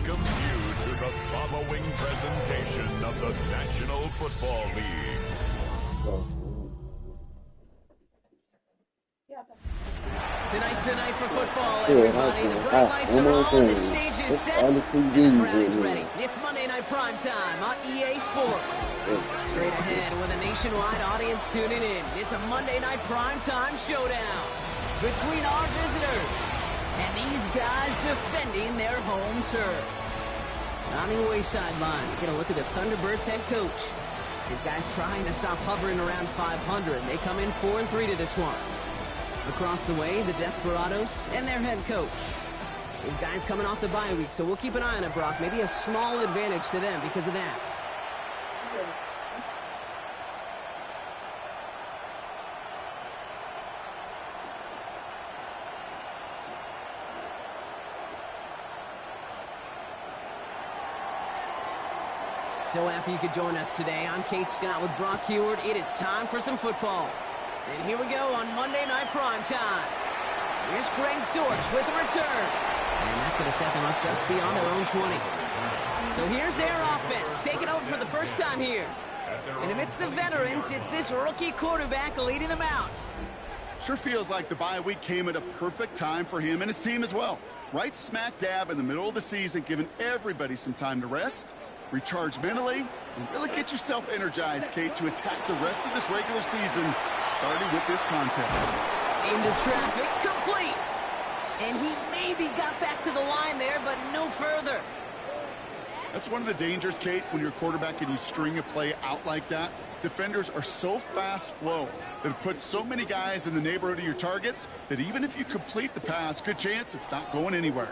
welcomes you to the following presentation of the National Football League. Tonight's the night for football, everybody. The bright lights are on, the stage is set, and the crowd is ready. It's Monday Night Primetime on EA Sports. Straight ahead with a nationwide audience tuning in. It's a Monday Night Primetime showdown between our visitors and these guys defending their home turf. On the away sideline, get a look at the Thunderbirds head coach. His guys trying to stop hovering around 500. They come in 4-3 to this one. Across the way, the Desperados and their head coach. These guys coming off the bye week, so we'll keep an eye on it, Brock. Maybe a small advantage to them because of that. So happy you could join us today. I'm Kate Scott with Brock Heward. It is time for some football. And here we go on Monday Night Primetime. Here's Greg Dortch with the return. And that's going to set them up just beyond their own 20. So here's their offense, taking over for the first time here. And amidst the veterans, it's this rookie quarterback leading them out. Sure feels like the bye week came at a perfect time for him and his team as well. Right smack dab in the middle of the season, giving everybody some time to rest, recharge mentally, and really get yourself energized, Kate, to attack the rest of this regular season, starting with this contest. Into traffic, complete. And he maybe got back to the line there, but no further. That's one of the dangers, Kate, when you're a quarterback and you string a play out like that. Defenders are so fast flow that it puts so many guys in the neighborhood of your targets that even if you complete the pass, good chance it's not going anywhere.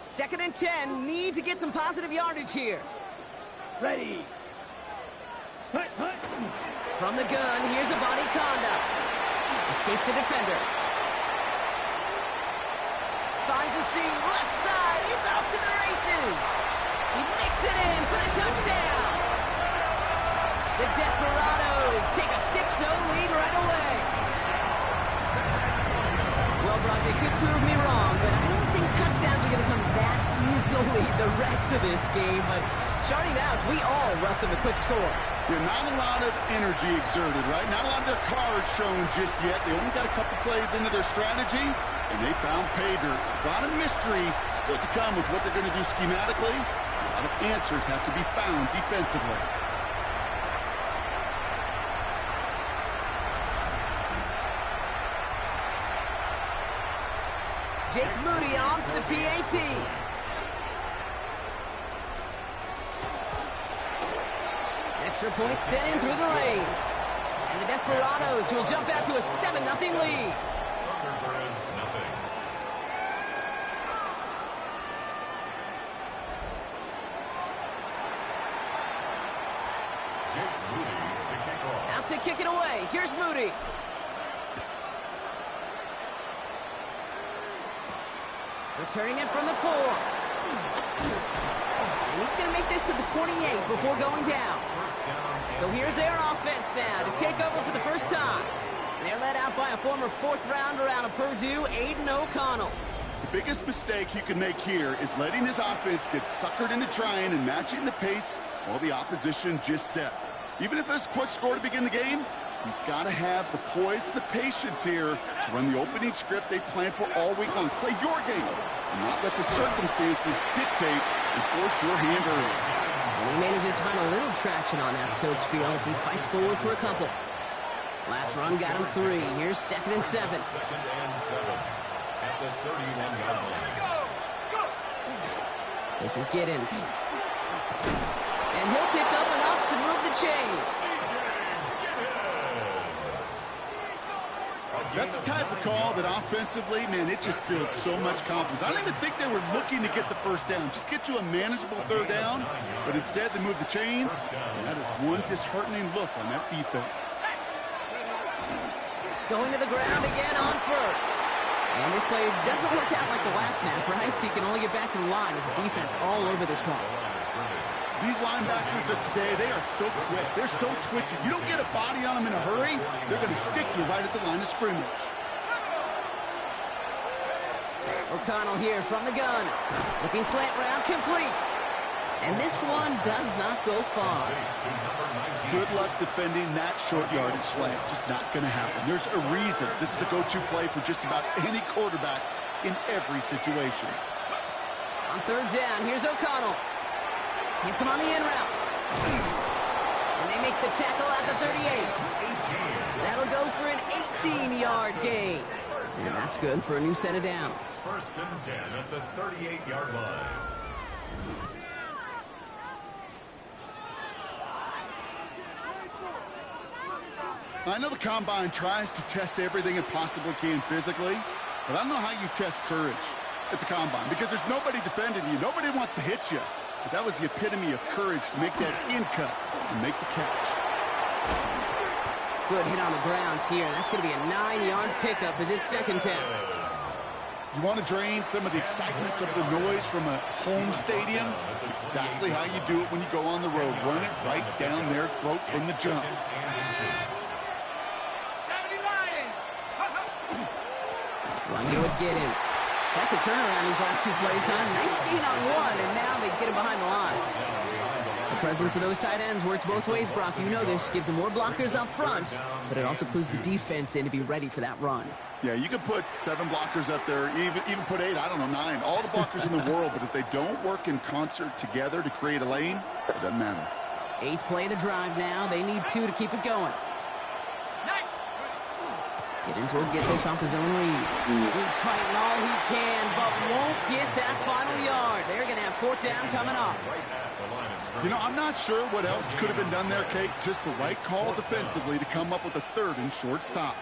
Second and 10, need to get some positive yardage here. Ready. Hut, hut. From the gun, here's a body conduct. Escapes a defender. Finds a seam, left side, he's off to the races. He makes it in for the touchdown. The Desperados take a 6-0 lead right away. Well, Brock, they could prove me wrong, but I don't think touchdowns are going to come that easily the rest of this game. But starting out, we all welcome a quick score. Yeah, not a lot of energy exerted, right? Not a lot of their cards shown just yet. They only got a couple plays into their strategy, and they found pay dirt. A lot of mystery still to come with what they're going to do schematically. A lot of answers have to be found defensively. Jake Moody on for the PAT. Extra point sent in through the lane. And the Desperados will jump out to a 7-0 lead. Out to kick it away. Here's Moody. Returning it from the 4. And he's going to make this to the 28 before going down. So here's their offense now to take over for the first time. They're led out by a former 4th rounder out of Purdue, Aiden O'Connell. The biggest mistake you can make here is letting his offense get suckered into trying and matching the pace while the opposition just set. Even if it's a quick score to begin the game, he's got to have the poise and the patience here to run the opening script they planned for all week long. Play your game and not let the circumstances dictate and force your hand early. And he manages to find a little traction on that soap spiel as he fights forward for a couple. Last run got him 3. Here's 2nd and 7. At the 31-yard line. This is Giddens. And he'll pick up enough to move the chains. That's the type of call that offensively, man, it just builds so much confidence. I don't even think they were looking to get the first down. Just get to a manageable 3rd down, but instead they move the chains, and that is one disheartening look on that defense. Going to the ground again on 1st. And this play doesn't work out like the last snap, right? So you can only get back to the line as the defense all over this one. These linebackers of today, they are so quick. They're so twitchy. You don't get a body on them in a hurry, they're going to stick you right at the line of scrimmage. O'Connell here from the gun. Looking slant route, complete. And this one does not go far. Good luck defending that short yardage slant. Just not going to happen. There's a reason this is a go-to play for just about any quarterback in every situation. On third down, here's O'Connell. Hits him on the in route. And they make the tackle at the 38. That'll go for an 18-yard gain. And that's good for a new set of downs. First and 10 at the 38-yard line. I know the Combine tries to test everything it possibly can physically, but I don't know how you test courage at the Combine because there's nobody defending you. Nobody wants to hit you. But that was the epitome of courage to make that in cut and make the catch. Good hit on the grounds here. That's going to be a 9-yard pickup as it's second down. You want to drain some of the excitement, some of the noise from a home stadium? That's exactly how you do it when you go on the road. Run it right down their throat from the jump. Run to it, Giddens. Got the turnaround these last two plays, huh? Nice gain on one, and now they get him behind the line. The presence of those tight ends works both ways, Brock. You know this. Gives them more blockers up front, but it also clues the defense in to be ready for that run. Yeah, you could put 7 blockers up there, even put 8, I don't know, 9. All the blockers in the world, but if they don't work in concert together to create a lane, it doesn't matter. 8th play of the drive now. They need 2 to keep it going. Giddens will get this off his own lead. He's fighting all he can, but won't get that final yard. They're going to have 4th down coming up. You know, I'm not sure what else could have been done there, Kate. Just the right call defensively to come up with a 3rd and short stop.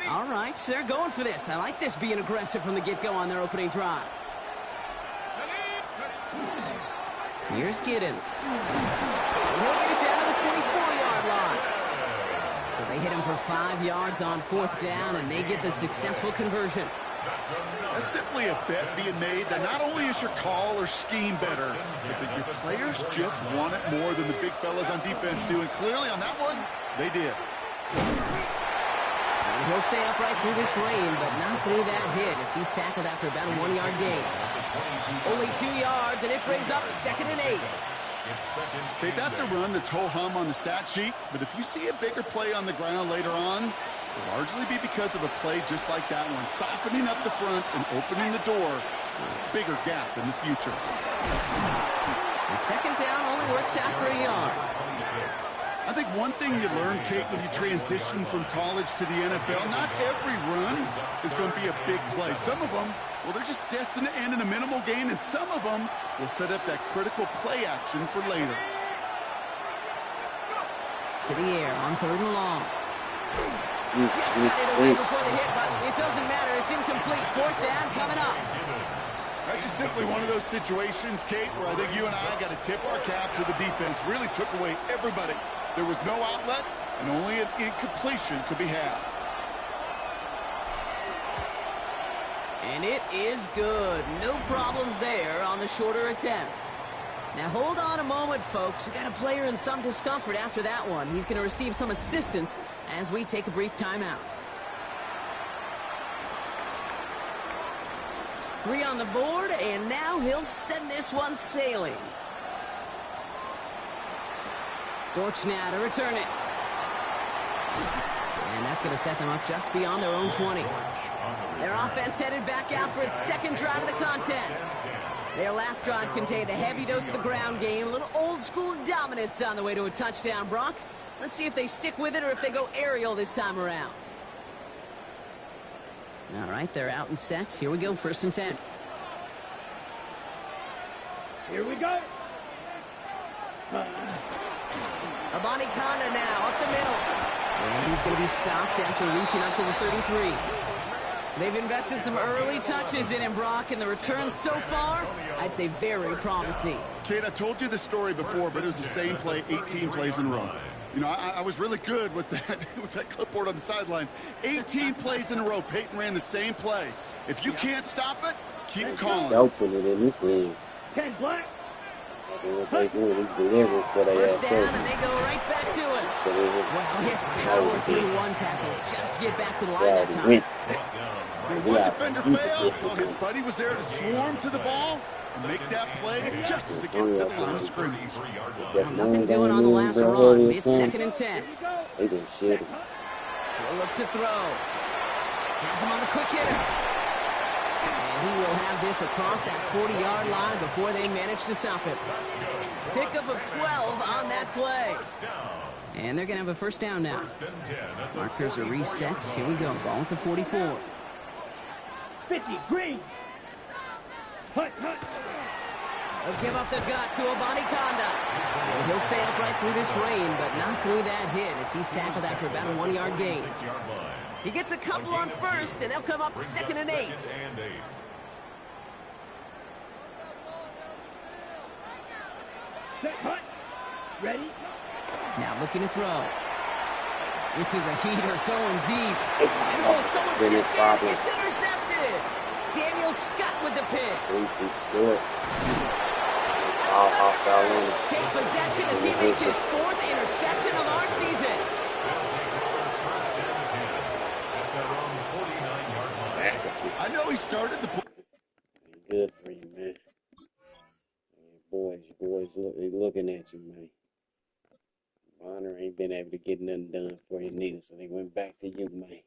All right, so they're going for this. I like this being aggressive from the get-go on their opening drive. Here's Giddens. And he'll get it down to the 24-yard line. So they hit him for 5 yards on 4th down, and they get the successful conversion. That's simply a bet being made that not only is your call or scheme better, but that your players just want it more than the big fellas on defense do. And clearly on that one, they did. He'll stay upright through this rain, but not through that hit as he's tackled after about a 1-yard gain. Only 2 yards, and it brings up 2nd and 8. Okay, that's a run that's ho-hum on the stat sheet, but if you see a bigger play on the ground later on, it'll largely be because of a play just like that one, softening up the front and opening the door for a bigger gap in the future. And 2nd down only works out for a yard. I think one thing you learn, Kate, when you transition from college to the NFL, not every run is going to be a big play. Some of them, well, they're just destined to end in a minimal gain, and some of them will set up that critical play action for later. To the air on 3rd and long. Just got it away before the hit, but it doesn't matter. It's incomplete. 4th down coming up. That's just simply one of those situations, Kate, where I think you and I got to tip our cap to the defense. Really took away everybody. There was no outlet, and only an incompletion could be had. And it is good. No problems there on the shorter attempt. Now hold on a moment, folks. We got a player in some discomfort after that one. He's going to receive some assistance as we take a brief timeout. 3 on the board, and now he'll send this one sailing. Dortch now to return it. And that's going to set them up just beyond their own 20. Their offense headed back out for its 2nd drive of the contest. Their last drive contained a heavy dose of the ground game, a little old-school dominance on the way to a touchdown, Brock. Let's see if they stick with it or if they go aerial this time around. All right, they're out and set. Here we go, 1st and 10. Here we go. Abani Kanda now up the middle. And he's going to be stopped after reaching up to the 33. They've invested some early touches in him, Brock, and the returns so far, I'd say very promising. Kate, I've told you this story before, but it was the same play 18 plays in a row. You know, I was really good with that with that clipboard on the sidelines. 18 plays in a row. Peyton ran the same play. If you can't stop it, keep calling. Y'all put it in this league. 10 black. What they do is deliver for their First down, and they go right back to it. So they Well, he has power through one tackle just to get back to the line that time. One defender failed, so his buddy was there to swarm to the ball and make that play just as it gets to the line of scrimmage. Nothing doing on the last run. It's 2nd and 10. They just shit him. He'll look to throw. Has him on the quick hitter. And he will have this across that 40-yard line before they manage to stop it. Pickup of 12 on that play. And they're going to have a first down now. Markers are reset. Here we go. Ball at the 44. 50, green. Hut, hut. He'll give up the gut to Abanikanda. And he'll stay upright through this rain, but not through that hit as he's tackled after about a 1-yard gain. He gets a couple on first, and they'll come up 2nd and 8. Set, hut. Ready. Now looking to throw. This is a heater going deep. And someone's stepped in. It's intercepted. Daniel Scott with the pick. Way too short. Let's take possession as he reaches 4th interception of our season. I know he started the play. Good for you, man. Your boys looking at you, man. Bonner ain't been able to get nothing done for you neither, so they went back to you, man.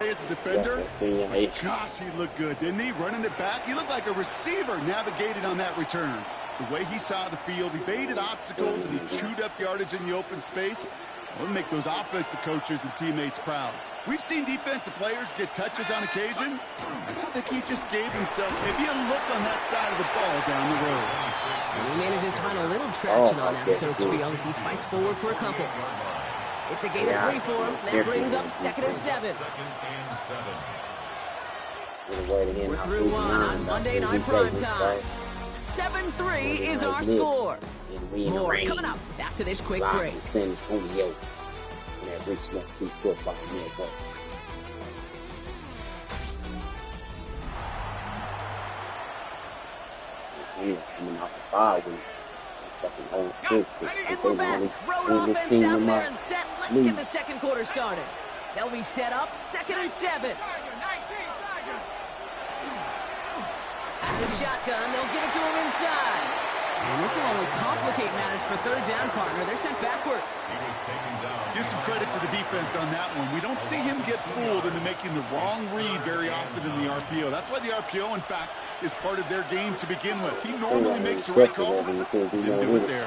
As a defender, That's been your issue. gosh, he looked good, didn't he? Running it back, he looked like a receiver navigated on that return. The way he saw the field, he baited obstacles and he chewed up yardage in the open space. We'll make those offensive coaches and teammates proud. We've seen defensive players get touches on occasion. I think he just gave himself maybe a look on that side of the ball down the road. And he manages to find a little traction on that search field as he fights forward for a couple. It's a gain of 3 for him. That brings up 2nd and 7. We're through one on Monday Night Primetime. 7-3 is our score. More coming up after this quick break. San Antonio. And that ReeceMustSee football network. Coming off the bye week. Fucking 06. And we're back. Road offense out there and set. Let's get the second quarter started. They'll be set up 2nd and 7. The shotgun, they'll give it to him inside. And this will only complicate matters for 3rd down, partner. They're sent backwards. Give some credit to the defense on that one. We don't see him get fooled into making the wrong read very often in the RPO. That's why the RPO, in fact, is part of their game to begin with. He normally makes the right call. Didn't do it there.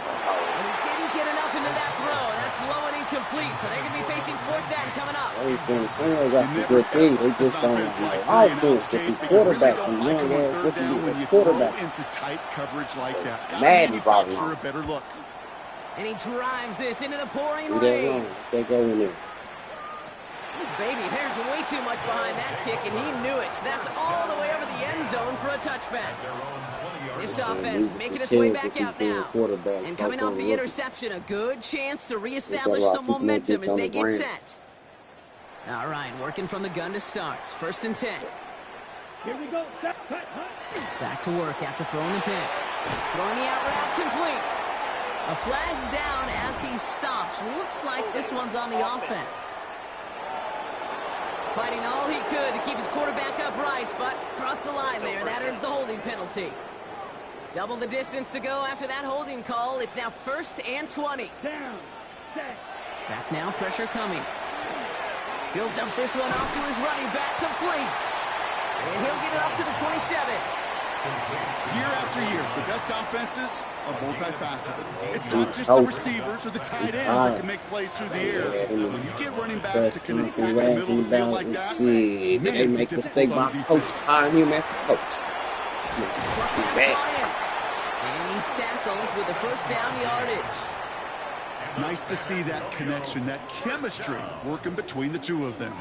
And he didn't get enough into that throw. That's low and incomplete. So they're going to be facing 4th down coming up. San Antonio got some good things. They just don't have offense. But the quarterbacks and young ass looking at quarterbacks. Into tight coverage like that. Madden probably. For a better look. And he drives this into the pouring Do that rain. wrong. They go in there. Baby, there's way too much behind that kick, and he knew it. So that's all the way over the end zone for a touchback. This offense making its way back out now. And coming off the interception, a good chance to reestablish some momentum as they get set. All right, working from the gun to start. 1st and 10. Here we go. Set, hut, hut. Back to work after throwing the pick. Throwing the out route complete. A flag's down as he stops. Looks like this one's on the offense. Fighting all he could to keep his quarterback upright, but crossed the line there. That earns the holding penalty. Double the distance to go after that holding call. It's now 1st and 20. Down. Set. Back now, pressure coming. He'll dump this one off to his running back, complete. And he'll get it up to the 27. Year after year, the best offenses are multifaceted. It's not just the receivers or the tight ends that can make plays through the air. When you get running backs that can attack the middle of the field like that, they make mistake by coach. Hire him as the coach. And he's tackled with the 1st down yardage. Nice to see that connection, that chemistry working between the two of them.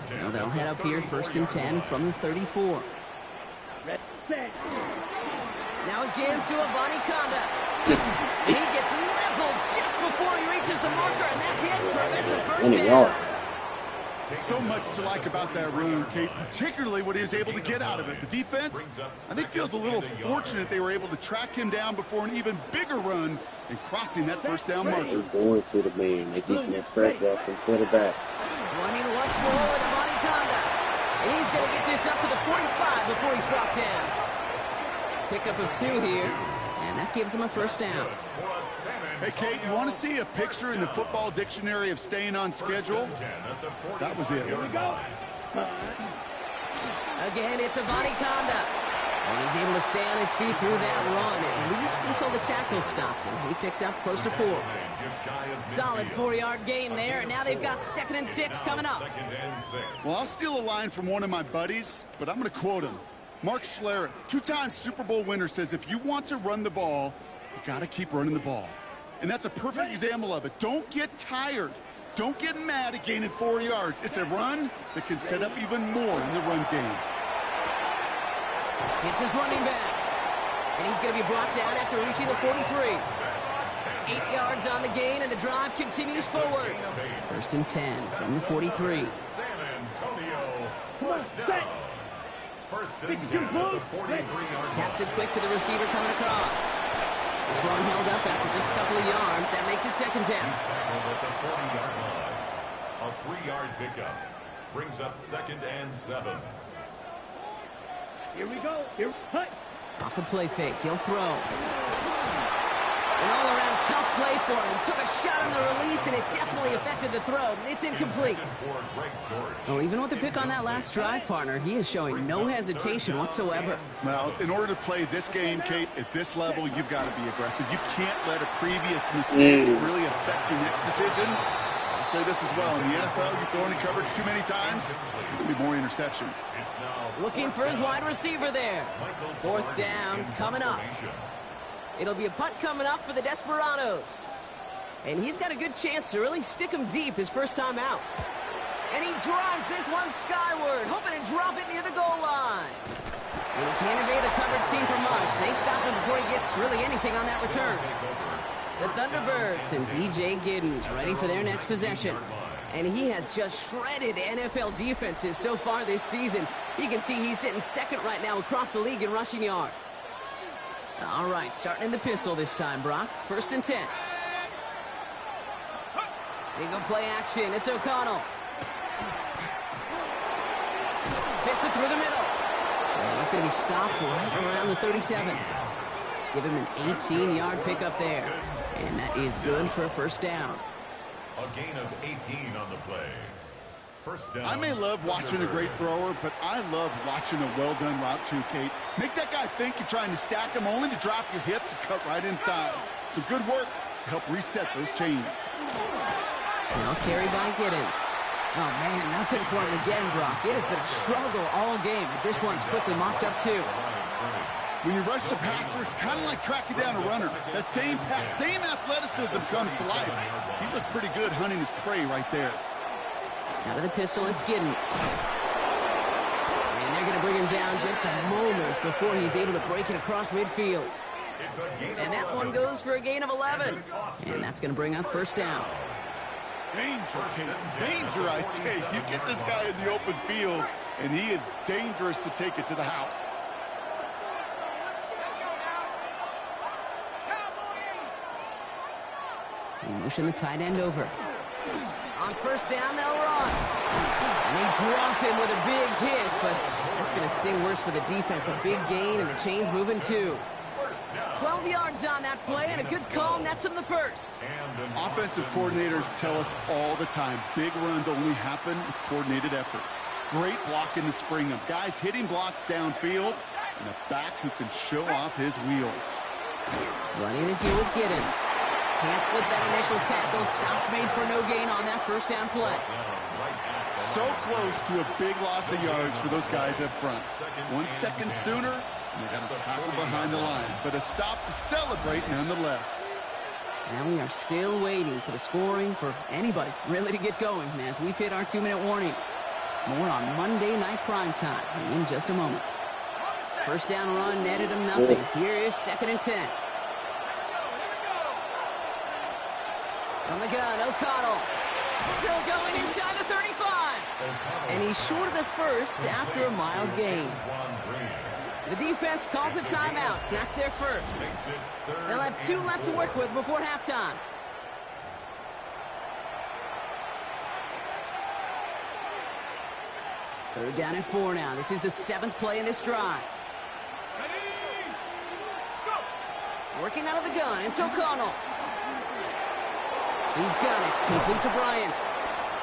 So they'll head up here 1st and 10 from the 34. Set. Now again to Abanikanda. And he gets leveled just before he reaches the marker, and that hit prevents a first 20 down. yards. So much to like about that run, Kate, particularly what he was able to get out of it. The defense, I think, feels a little fortunate they were able to track him down before an even bigger run and crossing that first down marker. They're going to the man. They're keeping that pressure off from quarterbacks. Running once more with Amani Conda. And he's going to get this up to the 45 before he's brought down. Pickup of 2 here, and that gives him a first down. Hey, Kate, you want to see a picture in the football dictionary of staying on schedule? That was it. Here we go. Again, it's Amani Conda. And he's able to stay on his feet through that run, at least until the tackle stops him. He picked up close to 4. Solid 4-yard gain there, and now they've got 2nd and 6 coming up. Well, I'll steal a line from one of my buddies, but I'm going to quote him. Mark Schlereth, 2-time Super Bowl winner, says if you want to run the ball, you got to keep running the ball. And that's a perfect example of it. Don't get tired. Don't get mad at gaining 4 yards. It's a run that can set up even more in the run game. It's his running back. And he's going to be brought down after reaching the 43. 8 yards on the gain, and the drive continues forward. 1st and 10 from the 43. San Antonio, first Set. down. First and 10 at the 43-yard Taps line. it quick to the receiver coming across. This run held up after just a couple of yards. That makes it 2nd down. He's tackled at the 40-yard line. A 3-yard pickup brings up 2nd and 7. Here we go. Here. Hut. Off the play fake, he'll throw. An all-around tough play for him. He took a shot on the release, and it definitely affected the throw. It's incomplete. Well, even with the pick on that last drive, partner, he is showing no hesitation whatsoever. Well, in order to play this game, Kate, at this level, you've got to be aggressive. You can't let a previous mistake really affect your next decision. I'll say this as well. In the NFL, you throw in coverage too many times, there'll be more interceptions. Looking for his wide receiver there. 4th down coming up. It'll be a punt coming up for the Desperados. And he's got a good chance to really stick him deep his first time out. And he drives this one skyward, hoping to drop it near the goal line. And he can't evade the coverage team for much. They stop him before he gets really anything on that return. The Thunderbirds and DJ Giddens ready for their next possession. And he has just shredded NFL defenses so far this season. You can see he's sitting 2nd right now across the league in rushing yards. All right, starting in the pistol this time, Brock. 1st and 10. Big play action. It's O'Connell. Fits it through the middle. And he's going to be stopped right around the 37. Give him an 18-yard pickup there. And that is good for a first down. A gain of 18 on the play. First down. I may love watching a great thrower, but I love watching a well-done route too, Kate. Make that guy think you're trying to stack him, only to drop your hips and cut right inside. Some good work to help reset those chains. Now carry by Giddens. Oh, man, nothing for him again, Brock. It has been a struggle all game as this one's quickly mopped up, too. When you rush the passer, it's kind of like tracking down a runner. That same pass, same athleticism comes to life. He looked pretty good hunting his prey right there. Out of the pistol, it's Giddens. And they're going to bring him down just a moment before he's able to break it across midfield. And that one goes for a gain of 11. And that's going to bring up first down. Danger, Kate. Danger, I say. You get this guy in the open field, and he is dangerous to take it to the house. He motioned the tight end over. On first down, they'll run. And they drop him with a big hit, but that's going to sting worse for the defense. A big gain, and the chain's moving too. 12 yards on that play, and a good call nets him the first. Offensive coordinators tell us all the time, big runs only happen with coordinated efforts. Great blocking to spring them. Guys hitting blocks downfield, and a back who can show off his wheels. Running it here with Giddens. Can't slip that initial tackle. Stops made for no gain on that first down play. So close to a big loss of yards for those guys up front. 1 second sooner, and they got a tackle behind the line. But a stop to celebrate nonetheless. Now we are still waiting for the scoring for anybody really to get going as we've hit our 2-minute warning. More on Monday Night Primetime in just a moment. First down run netted him nothing. Here is 2nd and 10. From the gun, O'Connell. Still going inside the 35. And he's short of the first after a mild gain. The defense calls a timeout, so that's their first. They'll have 2 left to work with before halftime. Third down and 4 now. This is the 7th play in this drive. Working out of the gun, it's O'Connell. He's got it, complete to Bryant.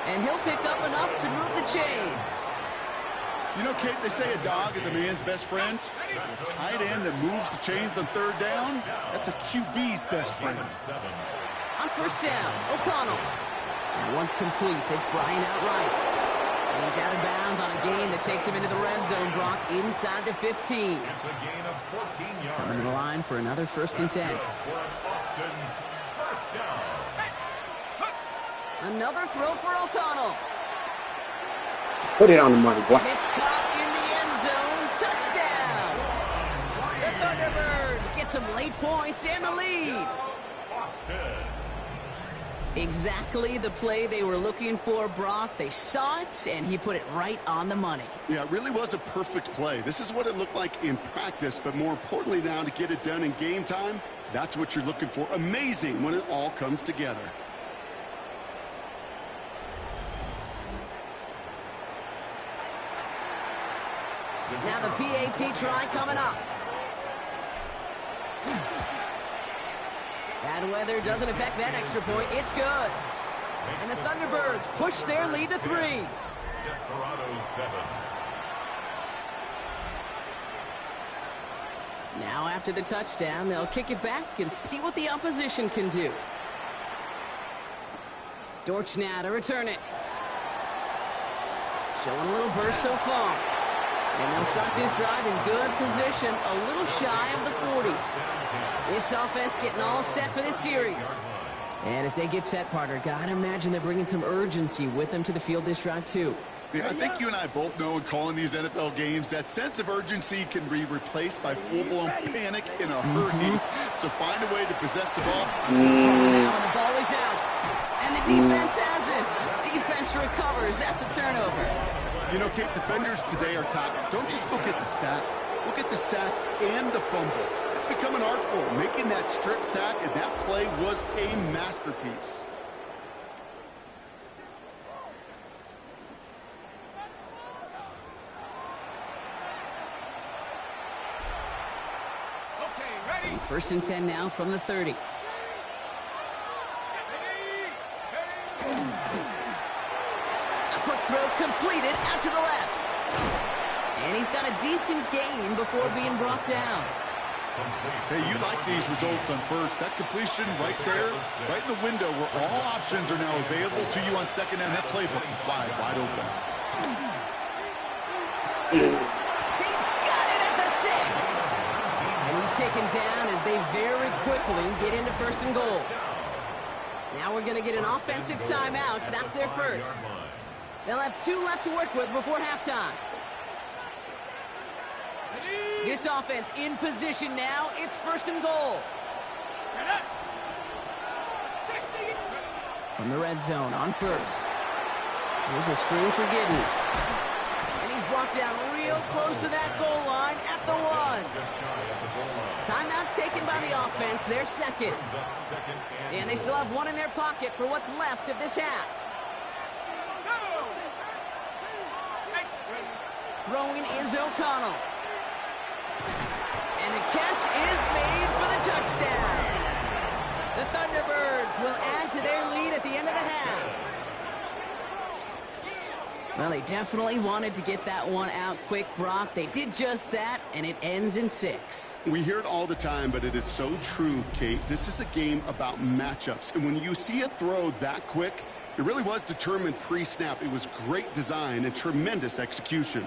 And he'll pick up enough to move the chains. You know, Kate, they say a dog is a man's best friend. A tight end that moves the chains on third down, that's a QB's best friend. On first down, O'Connell. And once complete, it's Bryant outright. And he's out of bounds on a gain that takes him into the red zone, Brock, inside the 15. It's a gain of 14 yards. Coming to the line for another 1st and 10. Boston, first down. Another throw for O'Connell. Put it on the money, boy. And it's caught in the end zone. Touchdown. The Thunderbirds get some late points and the lead. Boston. Exactly the play they were looking for, Brock. They saw it, and he put it right on the money. Yeah, it really was a perfect play. This is what it looked like in practice, but more importantly now to get it done in game time, that's what you're looking for. Amazing when it all comes together. Now the PAT try coming up. Bad weather doesn't affect that extra point. It's good. And the Thunderbirds push their lead to 3. Desperado 7. Now after the touchdown, they'll kick it back and see what the opposition can do. Dortch now to return it. Showing a little burst so far. And they'll start this drive in good position, a little shy of the 40. This offense getting all set for this series. And as they get set, partner, gotta imagine they're bringing some urgency with them to the field this drive, too. Yeah, I think you and I both know in calling these NFL games that sense of urgency can be replaced by full-blown panic in a hurry. So find a way to possess the ball. Now the ball is out. And the defense has it. Defense recovers. That's a turnover. You know, Kate, defenders today are top. Don't just go get the sack. Go get the sack and the fumble. It's become an art form, making that strip sack, and that play was a masterpiece. So 1st and 10 now from the 30. A quick throw completed out to the left. And he's got a decent gain before being brought down. Hey, you like these results on first. That completion right there, right in the window where all options are now available to you on second down. That playbook wide open. He's got it at the 6. And he's taken down as they very quickly get into 1st and goal. Now we're going to get an offensive timeout. So that's their first. They'll have 2 left to work with before halftime. This offense in position now. It's 1st and goal. From the red zone on first. Here's a screen for Giddens. And he's brought down real close to that goal line at the 1. Timeout taken by the offense. Their second. And they still have 1 in their pocket for what's left of this half. Throwing is O'Connell. And the catch is made for the touchdown. The Thunderbirds will add to their lead at the end of the half. Well, they definitely wanted to get that one out quick, Brock. They did just that, and it ends in 6. We hear it all the time, but it is so true, Kate. This is a game about matchups. And when you see a throw that quick, it really was determined pre-snap. It was great design and tremendous execution.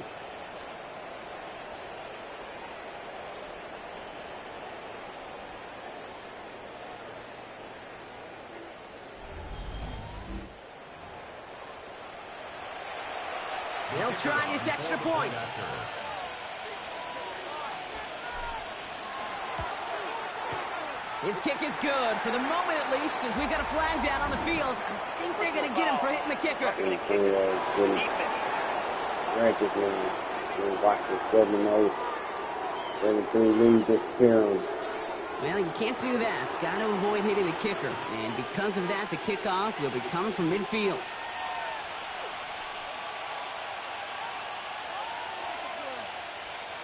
They'll try this extra point. His kick is good, for the moment at least, as we've got a flag down on the field. I think they're going to get him for hitting the kicker. Drag this man. We're watching 7-0. 17 lead disappear on him. Well, you can't do that. Got to avoid hitting the kicker. And because of that, the kickoff will be coming from midfield.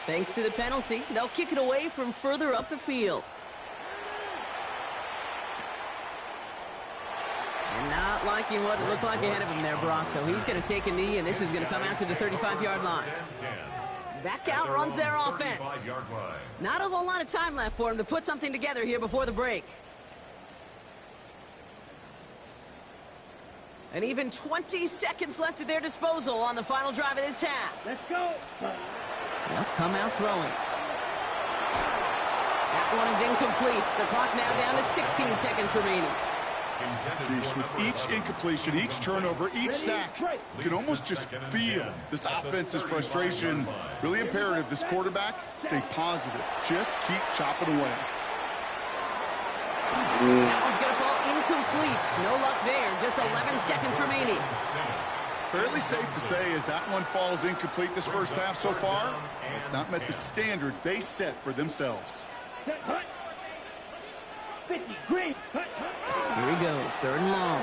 Thanks to the penalty, they'll kick it away from further up the field. And not liking what it looked like ahead of him there, Brock. So he's going to take a knee, and this is going to come out to the 35-yard line. Back out runs their offense. Not a whole lot of time left for him to put something together here before the break. And even 20 seconds left at their disposal on the final drive of this half. Let's go. They'll come out throwing. That one is incomplete. The clock now down to 16 seconds remaining. With each incompletion, each turnover, each sack, you can almost just feel this offense's frustration. Really imperative this quarterback stay positive. Just keep chopping away. That one's going to fall incomplete. No luck there. Just 11 seconds remaining. Fairly safe to say as that one falls incomplete this first half so far, it's not met the standard they set for themselves. 50, green, hut, hut. Here he goes, 3rd and long.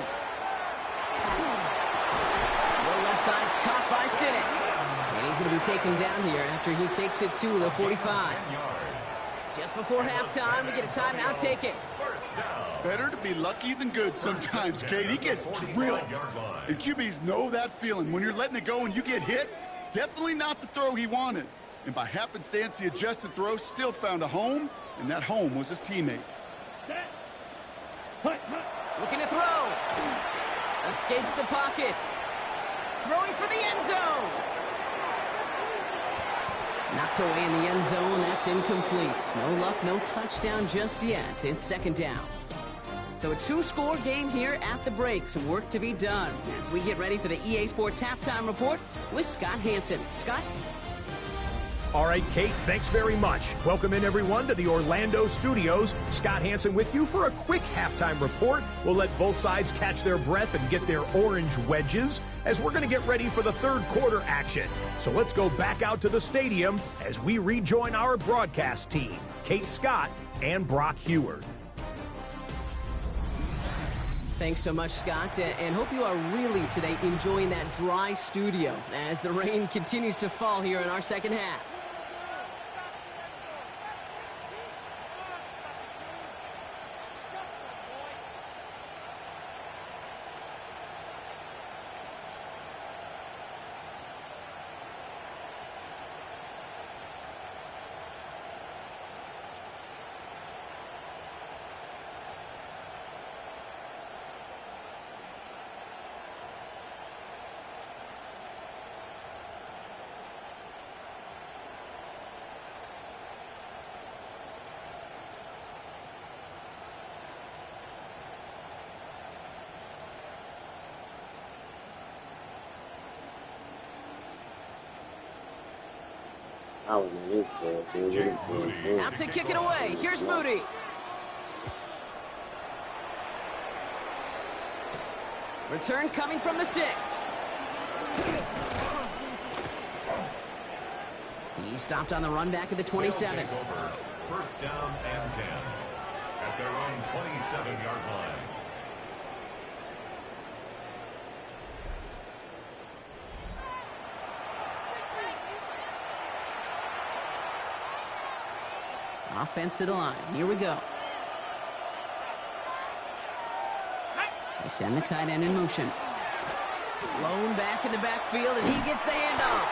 The left side's caught by Sinnott. And he's going to be taken down here after he takes it to the 45. Just before halftime, we get a timeout taken. Better to be lucky than good sometimes, Kate. He gets drilled. And QBs know that feeling. When you're letting it go and you get hit, definitely not the throw he wanted. And by happenstance, the adjusted throw still found a home, and that home was his teammate. Set. Hut, hut. Looking to throw. Escapes the pocket. Throwing for the end zone. Knocked away in the end zone. That's incomplete. No luck, no touchdown just yet. It's 2nd down. So a 2-score game here at the break. Some work to be done as we get ready for the EA Sports Halftime Report with Scott Hanson. Scott? All right, Kate, thanks very much. Welcome in, everyone, to the Orlando studios. Scott Hanson with you for a quick halftime report. We'll let both sides catch their breath and get their orange wedges as we're going to get ready for the 3rd quarter action. So let's go back out to the stadium as we rejoin our broadcast team, Kate Scott and Brock Heward. Thanks so much, Scott, and hope you are really today enjoying that dry studio as the rain continues to fall here in our 2nd half. Out to kick it away. Here's Moody. Return coming from the 6. He stopped on the run back at the 27. 1st down and 10 at their own 27-yard line. Offense to the line. Here we go. They send the tight end in motion. Blown back in the backfield, and he gets the handoff.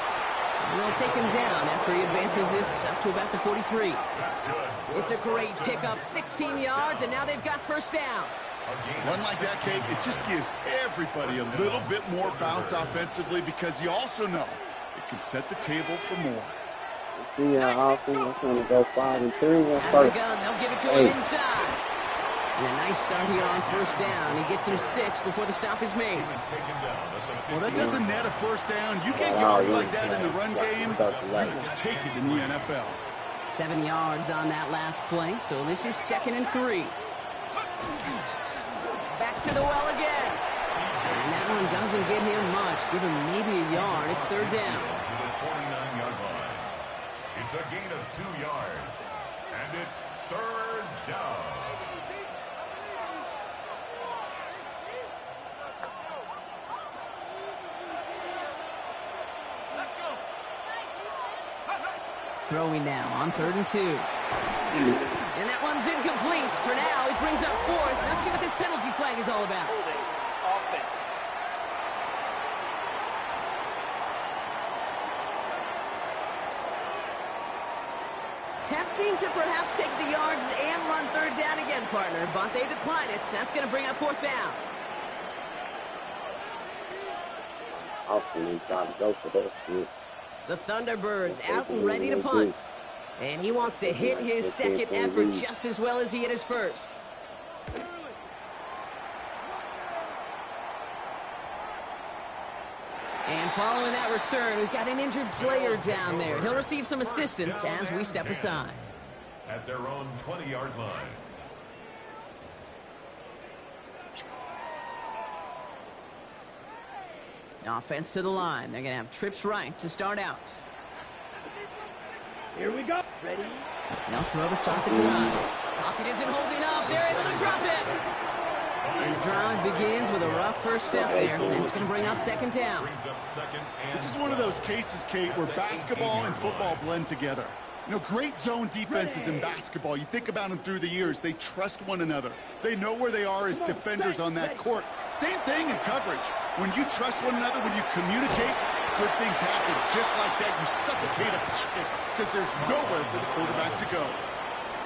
And they'll take him down after he advances this up to about the 43. It's a great pickup, 16 yards, and now they've got 1st down. One like that, Kate, it just gives everybody a little bit more bounce offensively because you also know it can set the table for more. See how awesome they're going to go 5 and 2. First. They'll give it to him inside. And a nice start here on 1st down. He gets him 6 before the stop is made. Well, that doesn't net a 1st down. You get yards like that in the run game, you will take it in the NFL. 7 yards on that last play, so this is 2nd and 3. Back to the well again. And that one doesn't get him much. Give him maybe a yard. It's 3rd down. To the 49-yard line. It's a gain of 2 yards. And it's 3rd down. Throwing now on 3rd and 2. And that one's incomplete. For now, it brings up 4th. Let's see what this penalty flag is all about. Tempting to perhaps take the yards and run 3rd down again, partner, but they decline it. That's going to bring up 4th down. Austin trying to go for that shit. The Thunderbirds out and ready to punt. And he wants to hit his 2nd effort just as well as he hit his 1st. And following that return, we've got an injured player down there. He'll receive some assistance as we step aside. At their own 20-yard line. Offense to the line. They're going to have trips right to start out. Here we go. Ready? They'll throw to start the drive. Pocket isn't holding up. They're able to drop it. And the drive begins with a rough first step there. That's going to bring up 2nd down. This is one of those cases, Kate, where basketball and football blend together. You know, great zone defenses in basketball. You think about them through the years. They trust one another. They know where they are as defenders on that court. Same thing in coverage. When you trust one another, when you communicate, good things happen. Just like that, you suffocate a pocket because there's nowhere for the quarterback to go.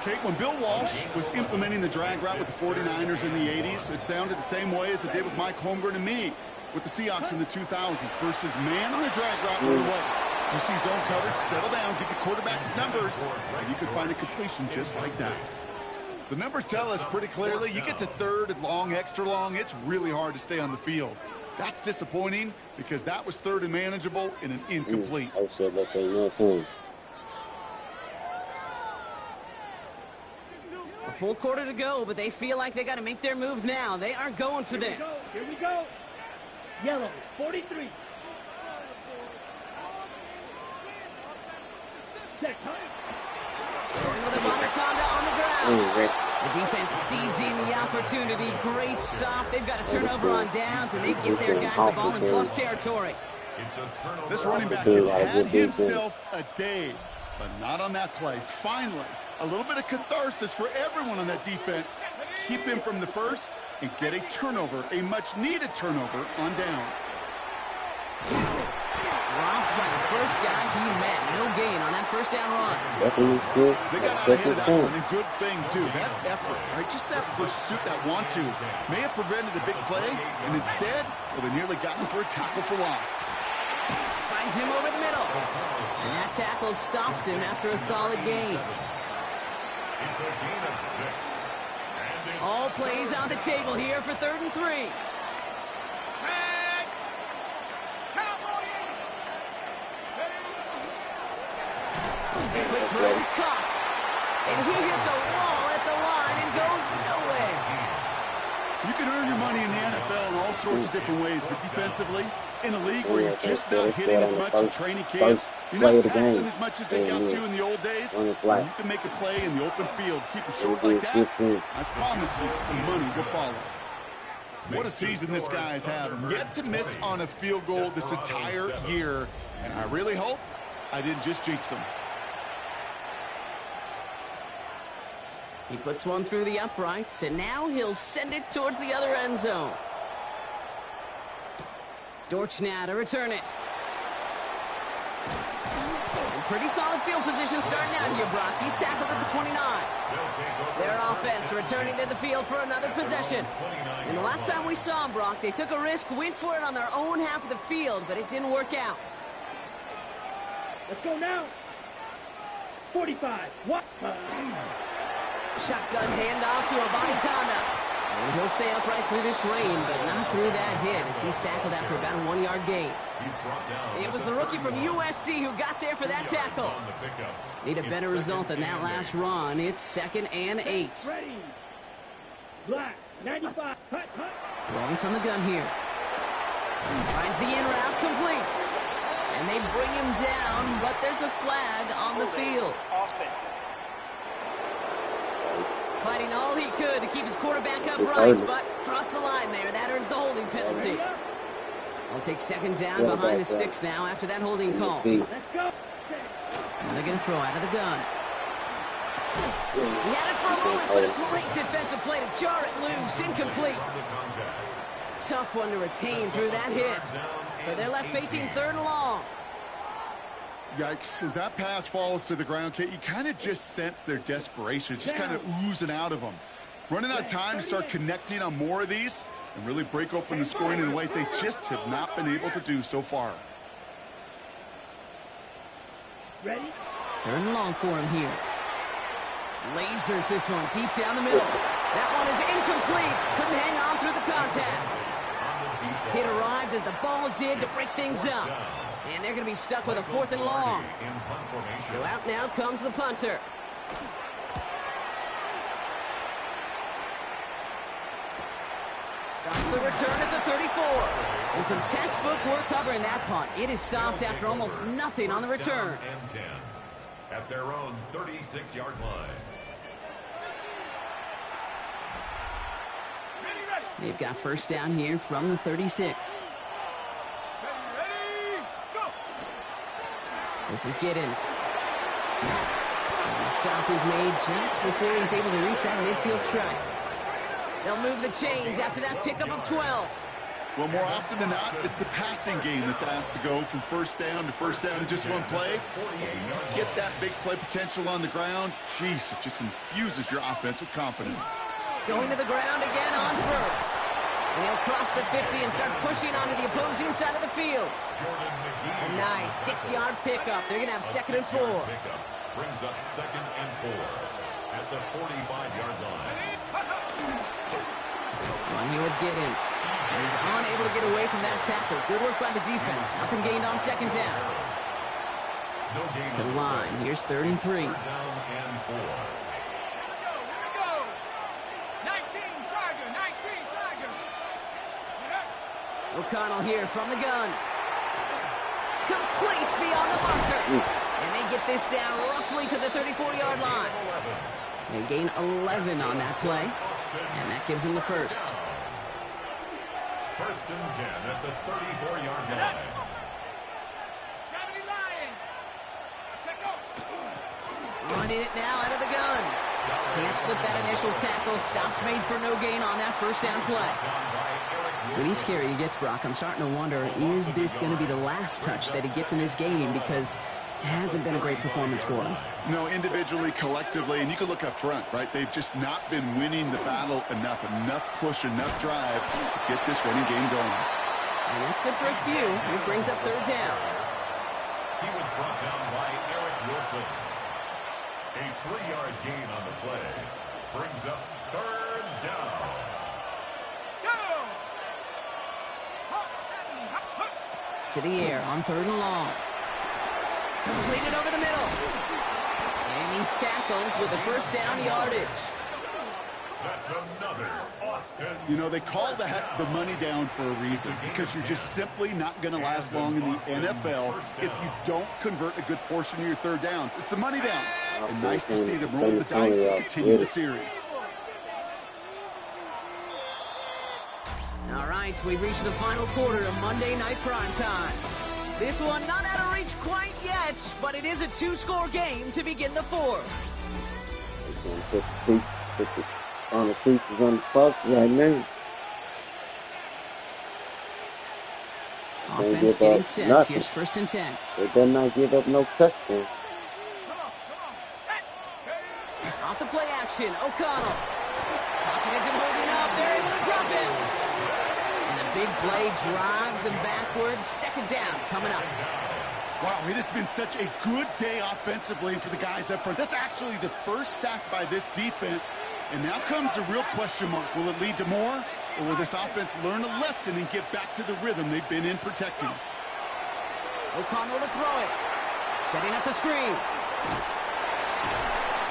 Kate, when Bill Walsh was implementing the drag route with the 49ers in the 80s, it sounded the same way as it did with Mike Holmgren and me with the Seahawks in the 2000s versus man on the drag route right away. You see zone coverage, settle down, give the quarterback his numbers, and you can find a completion just like that. The numbers tell us pretty clearly, you get to 3rd and long, extra long, it's really hard to stay on the field. That's disappointing because that was 3rd and manageable in an incomplete. A full quarter to go, but they feel like they got to make their move now. They are going for this. Here we go. Yellow, 43. Set time. With a Anaconda on the ground. The defense seizing the opportunity. Great stop. They've got a turnover on downs, and they get their guys the ball in plus territory. This running back has had himself a day, but not on that play. Finally, a little bit of catharsis for everyone on that defense to keep him from the first and get a turnover, a much-needed turnover on downs. Dropped by the first guy he met. No gain on that first down run. They got out ahead of that one, and good thing, too. That effort, right, just that pursuit, that want-to, may have prevented the big play, and instead, well, they nearly got him for a tackle for loss. Finds him over the middle. And that tackle stops him after a solid gain. It's a gain of 6. All plays on the table here for 3rd and 3. Quick throw is caught. And he hits a wall at the line and goes nowhere. You can earn your money in the NFL in all sorts of different ways, but defensively, in a league where you're just not hitting as much in training camp, you're not tackling as much as they got to in the old days, you can make a play in the open field, keep it short like that, I promise you some money will follow. What a season this guy has had. Yet to miss on a field goal this entire year, and I really hope I didn't just jinx him. He puts one through the uprights, and now he'll send it towards the other end zone. Dortch now to return it. And pretty solid field position starting out here, Brock. He's tackled at the 29. Their offense returning to the field for another possession. And the last time we saw him, Brock, they took a risk, went for it on their own half of the field, but it didn't work out. Let's go now. 45. What? Shotgun handoff to Anaconda. And he'll stay upright through this rain, but not through that hit as he's tackled after about a 1-yard gain. It was the rookie from USC who got there for that tackle. Need a better result than that last run. It's 2nd and 8. Ready. Black. 95. Hut. Rolling from the gun here. Finds the in route complete. And they bring him down, but there's a flag on the field. Fighting all he could to keep his quarterback upright, but crossed the line there. That earns the holding penalty. They'll take 2nd down behind the sticks now after that holding call. Let's go. And they're going to throw out of the gun. He had it for a moment, but a great defensive play to jar it loose. Incomplete. Tough one to retain through that hit. So they're left facing 3rd and long. Yikes, as that pass falls to the ground, Kate, you kind of just sense their desperation, just kind of oozing out of them. Running out of time to start connecting on more of these and really break open the scoring in a way they just have not been able to do so far. Ready. 3rd and long for him here. Lasers this one deep down the middle. That one is incomplete. Couldn't hang on through the contact. Hit arrived as the ball did to break things up. And they're going to be stuck with a 4th and long. So out now comes the punter. Starts the return at the 34. And some textbook work covering that punt. It is stopped after almost nothing on the return. At their own 36-yard line. They've got 1st down here from the 36. This is Giddens. And the stop is made just before he's able to reach that midfield strike. They'll move the chains after that pickup of 12. Well, more often than not, it's the passing game that's asked to go from 1st down to 1st down in just one play. When you get that big play potential on the ground, jeez, it just infuses your offense with confidence. Going to the ground again on 1st. And he'll cross the 50 and start pushing onto the opposing side of the field. A nice 6-yard pickup. They're going to have 2nd and 4. Brings up 2nd and 4 at the 45-yard line. On here with Giddens. He's unable to get away from that tackle. Good work by the defense. Nothing gained on 2nd down. To the line. Here's 3rd and 3. 3rd down and 4. O'Connell here from the gun. Complete beyond the marker. And they get this down roughly to the 34-yard line. They gain 11 on that play. And that gives them the 1st. 1st and 10 at the 34-yard line. Running it now out of the gun. Can't slip that initial tackle. Stops made for no gain on that 1st down play. With each carry he gets, Brock, I'm starting to wonder, is this going to be the last touch that he gets in this game? Because it hasn't been a great performance for him. No, individually, collectively, and you can look up front, right? They've just not been winning the battle enough push, enough drive to get this running game going. And that's good for a few. It brings up 3rd down. He was brought down by Eric Wilson. A 3-yard gain on the play. Brings up 3rd down. To the air on 3rd and long. Completed over the middle. And he's tackled with the 1st down yardage. That's another Austin. You know, they call that the money down for a reason, because you're just simply not going to last long in the NFL if you don't convert a good portion of your 3rd downs. It's the money down. And nice to see them roll the dice and continue the series. All right, we've reached the final quarter of Monday Night Primetime. This one not out of reach quite yet, but it is a 2-score game to begin the 4th. On the cleats is on the cross right now. Offense getting set. Nothing. Here's 1st and 10. They better not give up no touchdowns. Off the play action, O'Connell. Pocket isn't holding up. They're able to drop him. And the big play drives them backwards. 2nd down coming up. Wow, it has been such a good day offensively for the guys up front. That's actually the 1st sack by this defense And now comes the real question mark. Will it lead to more? Or will this offense learn a lesson and get back to the rhythm they've been in protecting? O'Connell to throw it. Setting up the screen.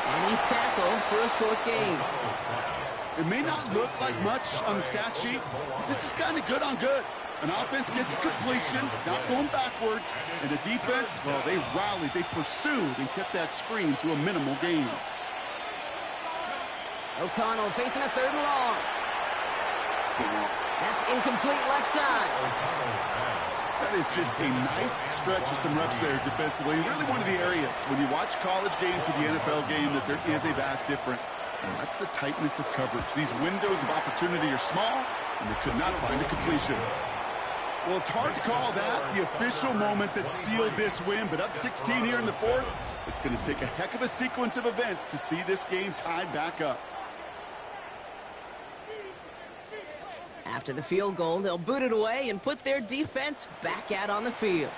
And he's tackled for a short gain. It may not look like much on the stat sheet, but this is kind of good on good. An offense gets a completion, not going backwards, and the defense, well, they rallied, they pursued, and kept that screen to a minimal gain. O'Connell facing a 3rd and long. That's incomplete left side. That is just a nice stretch of some reps there defensively. Really one of the areas, when you watch college game to the NFL game, that there is a vast difference. And that's the tightness of coverage. These windows of opportunity are small, and they could not find a completion. Well, it's hard to call that the official moment that sealed this win, but up 16 here in the 4th, it's going to take a heck of a sequence of events to see this game tied back up. After the field goal, they'll boot it away and put their defense back out on the field.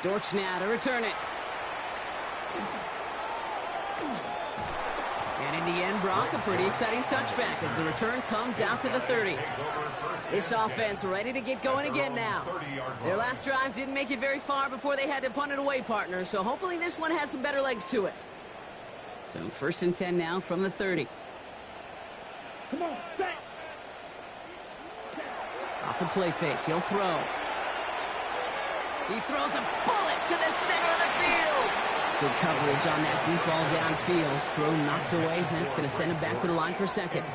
Dortch now to return it. And in the end, Brock, a pretty exciting touchback as the return comes out to the 30. This offense ready to get going again now. Their last drive didn't make it very far before they had to punt it away, partner, so hopefully this one has some better legs to it. So 1st and 10 now from the 30. Come on, back. Off the play fake, he'll throw. He throws a bullet to the center of the field. Good coverage on that deep ball downfield. Throw knocked away. That's going to send him back to the line for 2nd.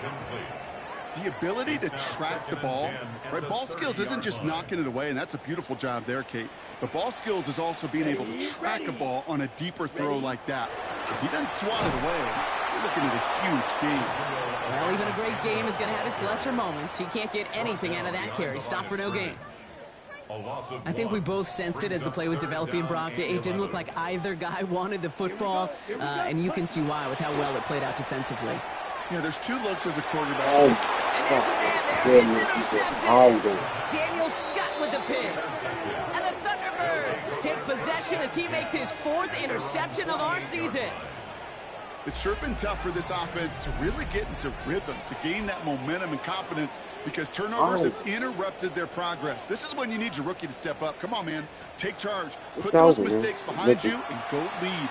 The ability to track the ball, right? Ball skills isn't just knocking it away, and that's a beautiful job there, Kate. But ball skills is also being able to track a ball on a deeper throw like that. If he doesn't swat it away, you're looking at a huge game. Well, even a great game is going to have its lesser moments. He can't get anything out of that carry. Stop for no gain. I think we both sensed it as the play was developing, Brock. It didn't look like either guy wanted the football, and you can see why with how well it played out defensively. Yeah, there's 2 looks as a quarterback. And there's a man there. It's intercepted. Daniel Scott with the pick. And the Thunderbirds take possession as he makes his 4th interception of our season. It's sure been tough for this offense to really get into rhythm, to gain that momentum and confidence, because turnovers have interrupted their progress. This is when you need your rookie to step up. Come on, man. Take charge. Put those mistakes behind you and go lead.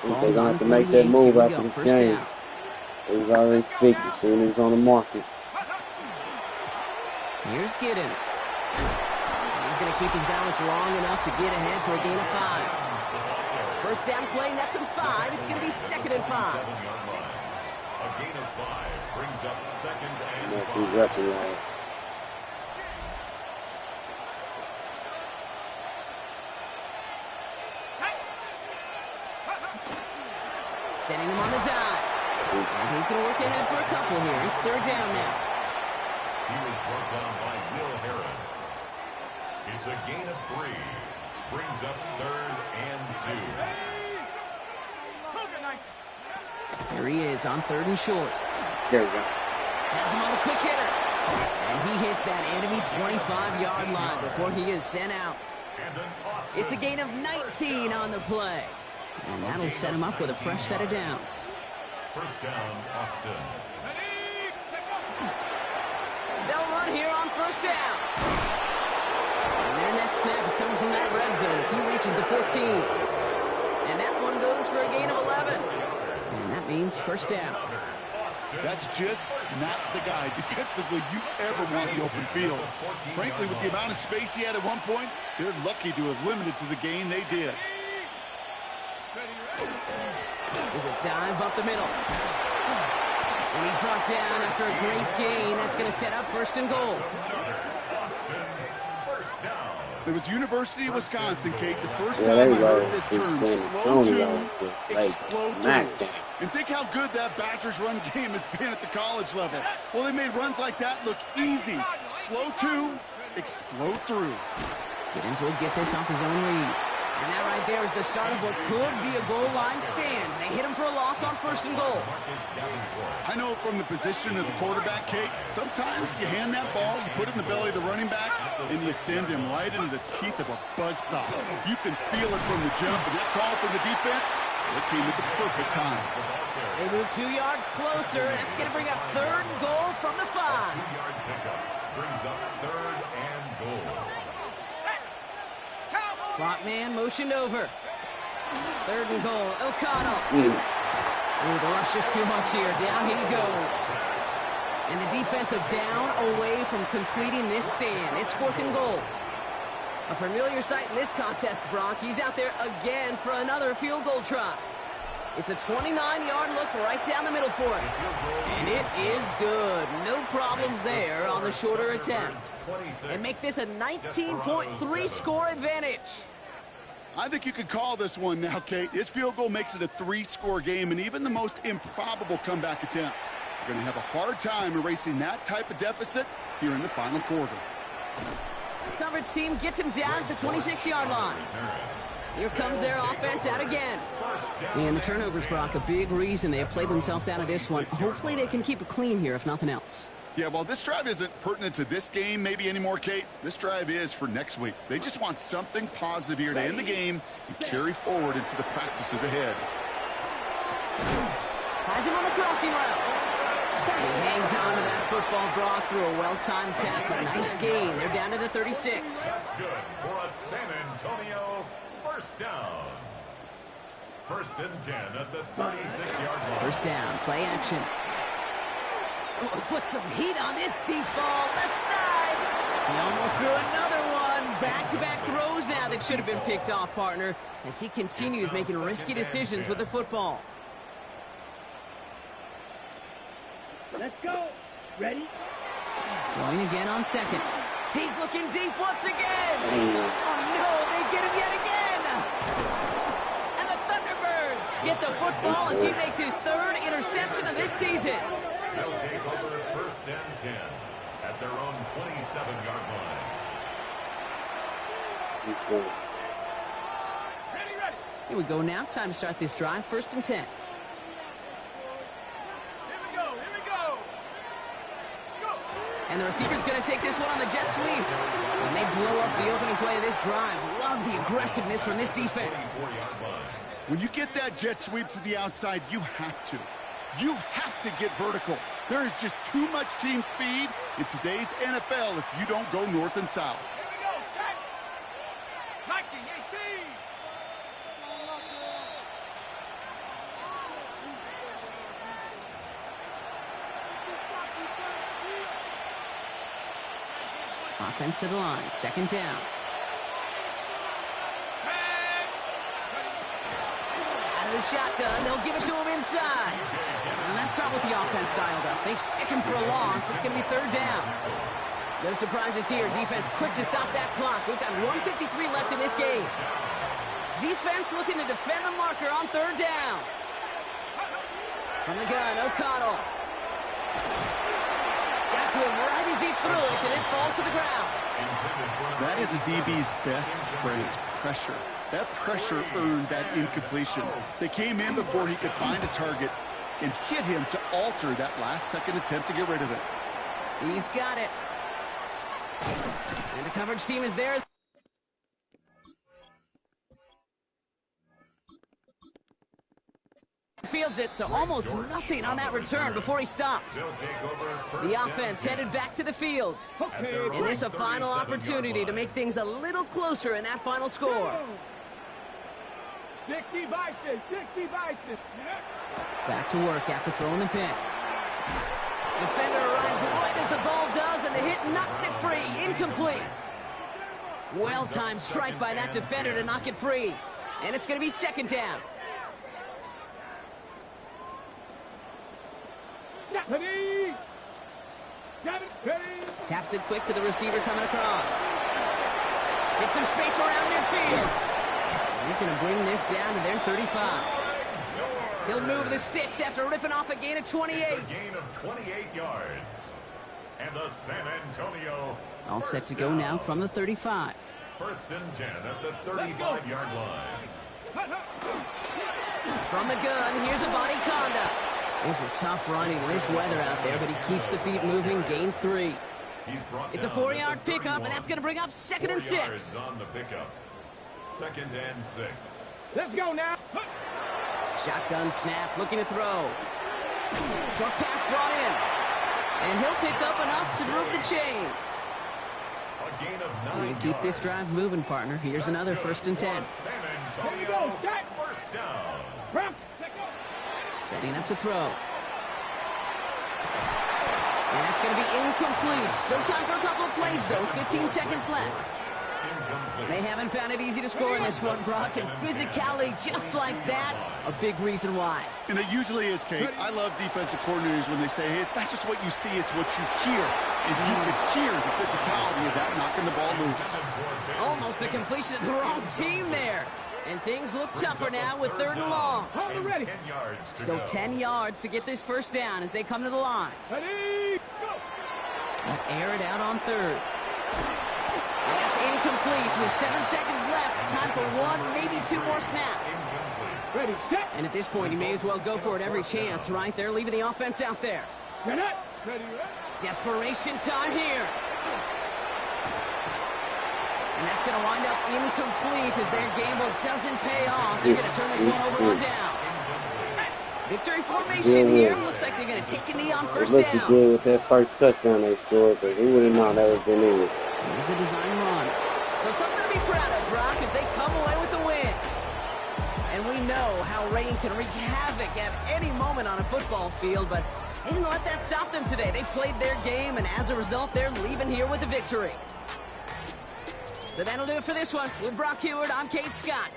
They're going to have to make that move after this game. It was already speaking, soon it was on the market. Here's Giddens. He's going to keep his balance long enough to get ahead for a gain of 5. First down play, nets him 5. It's going to be 2nd and 5. A gain of 5 brings up 2nd and 5. Must be rushing right. Setting him on the dive. And he's going to work ahead for a couple here. It's 3rd down now. He was brought down by Will Harris. It's a gain of 3. Brings up 3rd and 2. Here he is on 3rd and short. There we go. Has him on the quick hitter. And he hits that enemy 25-yard line before he is sent out. It's a gain of 19 on the play. And that'll set him up with a fresh set of downs. First down, Austin. They'll run here on 1st down. And their next snap is coming from that red zone as he reaches the 14. And that one goes for a gain of 11. And that means 1st down. That's just not the guy defensively you ever want in the open field. Frankly, with the amount of space he had at one point, they're lucky to have limited to the gain they did. There's a dive up the middle. And he's brought down after a great gain. That's going to set up 1st and goal. It was University of Wisconsin, Kate, the first time I heard this term, slow to explode through. And think how good that Badgers run game has been at the college level. Well, they made runs like that look easy. Slow to explode through. Giddens will get this off his own read. And that right there is the start of what could be a goal line stand. They hit him for a loss on 1st and goal. I know from the position of the quarterback, Kate, sometimes you hand that ball, you put it in the belly of the running back, and you send him right into the teeth of a buzzsaw. You can feel it from the jump, and that call from the defense, It came at the perfect time. They move 2 yards closer. That's going to bring up 3rd and goal from the 5. 2-yard pickup brings up 3rd and goal. Slot man motioned over. 3rd and goal. O'Connell. Ooh, the rush just too much here. Down he goes. And the defensive down away from completing this stand. It's 4th and goal. A familiar sight in this contest, Brock. He's out there again for another field goal try. It's a 29-yard look right down the middle for him. And it is good. No problems there on the shorter attempt. And make this a 19.3 score advantage. I think you could call this one now, Kate. His field goal makes it a 3-score game, and even the most improbable comeback attempts are going to have a hard time erasing that type of deficit here in the final quarter. Coverage team gets him down at the 26-yard line. Here comes their offense out again. And the turnovers, Brock, a big reason they have played themselves out of this one. Hopefully they can keep it clean here, if nothing else. Yeah, well, this drive isn't pertinent to this game maybe anymore, Kate. This drive is for next week. They just want something positive here to end the game and carry forward into the practices ahead. Finds him on the crossing route. He hangs on to that football, Brock, through a well-timed tackle. Nice gain. They're down to the 36. That's good for a San Antonio first down. 1st and 10 at the 36-yard line. First down, play action. Oh, put some heat on this deep ball, left side. He almost threw another one. Back-to-back throws now that should have been picked off, partner, as he continues making risky decisions with the football. Let's go. Ready? Going again on 2nd. He's looking deep once again. Oh, no, they get him yet again. And the Thunderbirds get the football as he makes his 3rd interception of this season. They'll take over 1st and 10 at their own 27-yard line. Here we go now. Time to start this drive. 1st and 10. And the receiver's going to take this one on the jet sweep. And they blow up the opening play of this drive. Love the aggressiveness from this defense. When you get that jet sweep to the outside, you have to. You have to get vertical. There is just too much team speed in today's NFL if you don't go north and south. Here we go, set. Nike 18. Offense to the line. 2nd down. Out of the shotgun. They'll give it to him inside. And that's not what the offense dialed up. They stick him for a loss. It's going to be 3rd down. No surprises here. Defense quick to stop that clock. We've got 1:53 left in this game. Defense looking to defend the marker on 3rd down. From the gun, O'Connell. Got to him right as he threw it, and it falls to the ground. That is a DB's best phrase, pressure. That pressure earned that incompletion. They came in before he could find a target and hit him to alter that last-second attempt to get rid of it. He's got it. And the coverage team is there. Fields it, so almost nothing on that return before he stopped. The offense headed back to the field. And this a final opportunity to make things a little closer in that final score. 60 vices, 60 vices. Back to work after throwing the pick. Defender arrives right as the ball does, and the hit knocks it free. Incomplete. Well-timed strike by that defender to knock it free. And it's going to be 2nd down. Ready. Taps it quick to the receiver coming across. Get some space around midfield. He's going to bring this down to their 35. He'll move the sticks after ripping off a gain of 28. It's a gain of 28 yards. And the San Antonio All set to go now from the 35. 1st and 10 at the 35-yard line. From the gun, here's a body conduct. This is tough running in this weather out there, but he keeps the feet moving, gains 3. It's a 4-yard pickup, and that's going to bring up 2nd and 6. On the pickup. 2nd and 6. Let's go now. Shotgun snap, looking to throw. Short pass brought in. And he'll pick up enough to move the chains. A gain of 9 And keep this drive moving, partner. Here's another 1st and 10. San Antonio, first down. Setting up to throw. And that's going to be incomplete. Still time for a couple of plays, though. 15 seconds left. They haven't found it easy to score in this one, Brock, and physicality just like that, a big reason why. And it usually is, Kate. I love defensive coordinators when they say, hey, it's not just what you see, it's what you hear. And you could hear the physicality of that knocking the ball loose. Almost a completion of the wrong team there. And things look tougher now with 3rd and long. So 10 yards to get this 1st down as they come to the line. Ready, go. Air it out on 3rd. That's incomplete with 7 seconds left. Time for 1, maybe 2 more snaps. Ready, set. And at this point, you may as well go for it every chance, right? They're leaving the offense out there. Ready, ready. Desperation time here. And that's going to wind up incomplete as their gamble doesn't pay off. They're going to turn this one over on downs. Victory formation here. Looks like they're going to take a knee on 1st down. It looked good with that first touchdown they scored, but who would have known that would have been in it? Here's a design run. So something to be proud of, Brock, as they come away with the win. And we know how rain can wreak havoc at any moment on a football field, but they didn't let that stop them today. They played their game, and as a result, they're leaving here with a victory. So that'll do it for this one. With Brock Heward, I'm Kate Scott.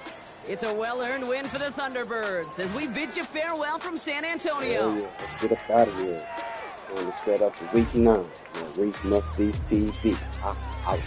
It's a well-earned win for the Thunderbirds as we bid you farewell from San Antonio. Oh, yeah. Let's get up out of here. Going to set up for week 9. ReeceMustSee TV. Out.